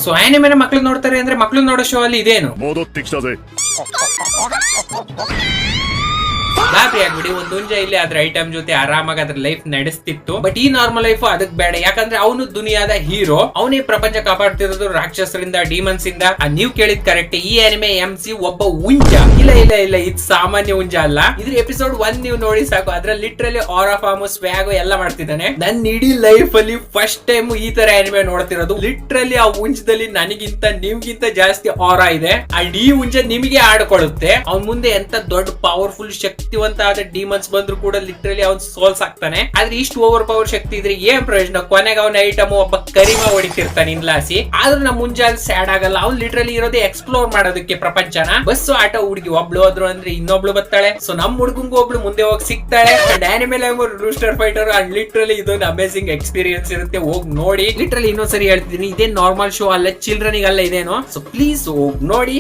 So ಆನಿಮೆನ ಮಕ್ಳು ನೋಡ್ತಾರೆ ಅಂದ್ರೆ ಮಕ್ಳು ನೋಡೋ ಶೋ ಅಲ್ಲಿ ಇದೇನು ಗಾಬರಿ ಆಗ್ಬಿಡಿ. ಒಂದು ಹುಂಜ ಇಲ್ಲಿ ಅದ್ರ ಐಟಮ್ ಜೊತೆ ಆರಾಮಾಗಿ ಅದ್ರ ಲೈಫ್ ನಡೆಸ್ತಿತ್ತು. ಬಟ್ ಈ ನಾರ್ಮಲ್ ಲೈಫ್ ಅದಕ್ ಬೇಡ. ಯಾಕಂದ್ರೆ ಅವನು ದುನಿಯಾದ ಹೀರೋ, ಅವನೇ ಪ್ರಪಂಚ ಕಾಪಾಡ್ತಿರೋದು ರಾಕ್ಷಸರಿಂದ, ಡಿಮನ್ಸ್ ಇಂದ. ನೀವ್ ಕೇಳಿದ್ ಕರೆಕ್ಟ್. ಈ ಆನಿಮೆ MC ಒಬ್ಬ ಹುಂಜ. ಇಲ್ಲ ಇಲ್ಲ ಇಲ್ಲ, ಇದು ಸಾಮಾನ್ಯ ಹುಂಜ ಅಲ್ಲ. ಇದ್ರ ಎಪಿಸೋಡ್ 1 ನೀವು ನೋಡಿ ಸಾಕು. ಅದ್ರಲ್ಲಿ ಲಿಟ್ರಲಿ ಆರಾ ಫಾರ್ಮ್, ಸ್ವ್ಯಾಗ್ ಎಲ್ಲ ಮಾಡ್ತಿದ್ದಾನೆ. ನನ್ ಇಡೀ ಲೈಫ್ ಅಲ್ಲಿ ಫಸ್ಟ್ ಟೈಮ್ ಈ ತರ ಆನಿಮೆ ನೋಡ್ತಿರೋದು. ಲಿಟ್ರಲಿ ಆ ಹುಂಜದಲ್ಲಿ ನನಗಿಂತ ನಿಮ್ಗಿಂತ ಜಾಸ್ತಿ ಆರಾ ಇದೆ. ಅಂಡ್ ಈ ಹುಂಜ ನಿಮಗೆ ಆಡ್ಕೊಳ್ಳುತ್ತೆ. ಅವ್ನ್ ಮುಂದೆ ಎಂತ ದೊಡ್ಡ ಪವರ್ಫುಲ್ ಶಕ್ತಿವಂತ ಆದ ಡಿಮನ್ಸ್ ಬಂದ್ರು ಕೂಡ ಲಿಟ್ರಲಿ ಅವ್ನ್ ಸೋಲ್ಸ್ ಆಗ್ತಾನೆ. ಆದ್ರೆ ಇಷ್ಟು ಓವರ್ ಪವರ್ ಶಕ್ತಿ ಇದ್ರೆ ಏನ್ ಪ್ರಯೋಜನ? ಕೊನೆಗೆ ಅವನ ಐಟಮ್ ಒಬ್ಬ ಕರಿಮ ಹೊಡಿತಿರ್ತಾನೆ ಇನ್ಲಾಸಿ. ಆದ್ರೂ ನಮ್ಮ ಮುಂಜಾ ಸ್ಯಾಡ್ ಆಗಲ್ಲ. ಅವ್ನ್ ಲಿಟ್ರಲಿ ಇರೋದೇ ಎಕ್ಸ್ಪ್ಲೋರ್ ಮಾಡೋದಕ್ಕೆ ಪ್ರಪಂಚನ. ಬಸ್ ಆಟ ಹುಡುಗಿ ಒಬ್ಳು ಹೋದ್ರು ಅಂದ್ರೆ ಇನ್ನೊಬ್ಳು ಬರ್ತಾಳೆ. ಸೊ ನಮ್ ಹುಡುಗಂಗೂ ಒಬ್ಳು ಮುಂದೆ ಹೋಗಿ ಸಿಗ್ತಾಳೆ. And animal rooster fighter. And literally ಇದೊಂದು ಅಮೇಸಿಂಗ್ ಎಕ್ಸ್ಪೀರಿಯನ್ಸ್ ಇರುತ್ತೆ. ಹೋಗಿ ನೋಡಿ. ಲಿಟ್ರಲಿ ಇನ್ನೊಂದ್ಸರಿ ಹೇಳ್ತಿದೀನಿ, ಇದೇ ನಾರ್ಮಲ್ ಶೋ ಅಲ್ಲ, ಚಿಲ್ಡ್ರನ್ ಅಲ್ಲ ಇದೇನೋ. ಸೊ ಪ್ಲೀಸ್ ಹೋಗಿ ನೋಡಿ.